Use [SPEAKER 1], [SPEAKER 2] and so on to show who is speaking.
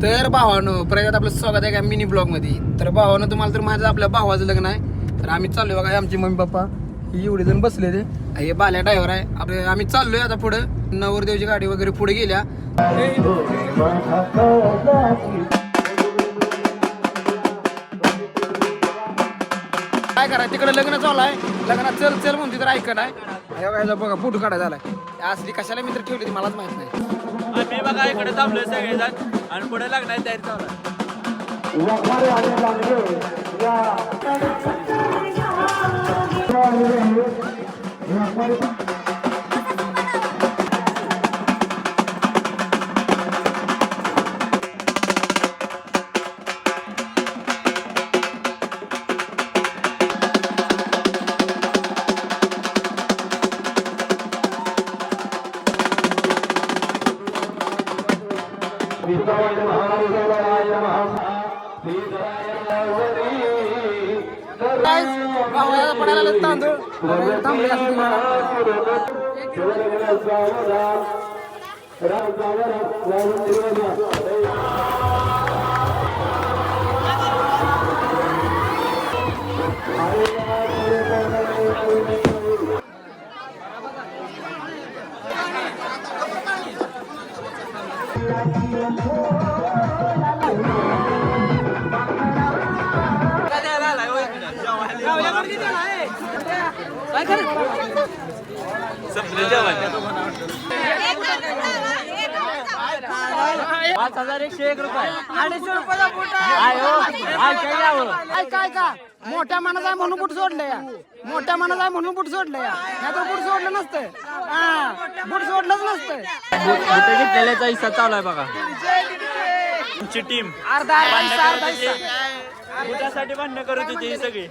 [SPEAKER 1] तर भावानं परत आपलं स्वागत आहे का मिनी ब्लॉग मध्ये. तर भावानं तुम्हाला तर माझं आपल्या भावाचं लग्न आहे. तर आम्ही चाललोय बघा, आमचे मम्मी पप्पा ही एवढे जण बसले ते. हे बाल्या ड्रायव्हर आहे आपले. आम्ही चाललोय आता पुढं. नवरदेवची गाडी वगैरे पुढे गेल्या. काय करा तिकडे लग्न चालू आहे. लग्नात चल चल म्हणते तर ऐकत आहे. बघा फोटो काढायला आलाय. असली कशाला मित्र ठेवली ती मलाच माहित नाही.
[SPEAKER 2] आम्ही बघा इकडे थांबलोय सगळेजण आणि पुढे लागणार तयारी चालू आहे.
[SPEAKER 1] भावाला पडायला तांदूळ थांबले असतील.
[SPEAKER 2] संपलं जेवण. 5,101 रुपये.
[SPEAKER 1] 250 रुपयाचा बूट काय का मोठ्या माणूस आहे म्हणून बूट सोडलं या. मोठ्या माणूस आहे म्हणून बूट सोडलं या. नाही तर बूट सोडलं नसतं. हा बूट सोडलंच नसतं.
[SPEAKER 2] बुट घेतलेल्याचा हिस्सा चालू आहे बघा. तुमची टीम
[SPEAKER 1] अर्धा
[SPEAKER 2] बुटासाठी भांडणं करत होती ही सगळी.